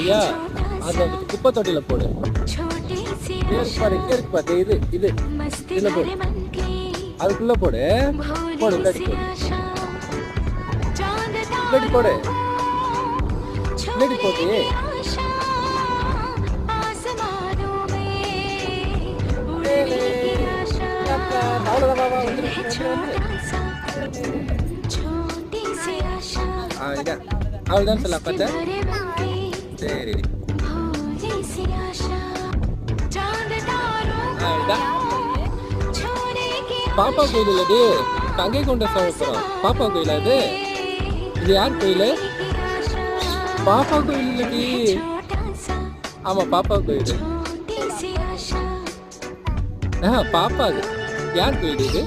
ஐயா அதை வந்துட்டு குப்பை தொட்டியில போடு. பாரு இங்க இருக்கு பாரு, இது இது இதுல போடு, அதுக்குள்ள போடு. போடு இல்லாடி போடு, இல்லாடி போடு, இல்லாடி போட்டு அவ்வளோதான். அவ்வளோதான் சொல்ல பார்த்தா. சரி பாப்பா கோயில் இல்லடி, கங்கை கொண்ட சோழபுரம் பாப்பா கோயிலா இது? இது யார் கோயில்? பாப்பா கோயில் இல்லடி. ஆமா பாப்பா கோயில். பாப்பா அது யார் கோயில் இது?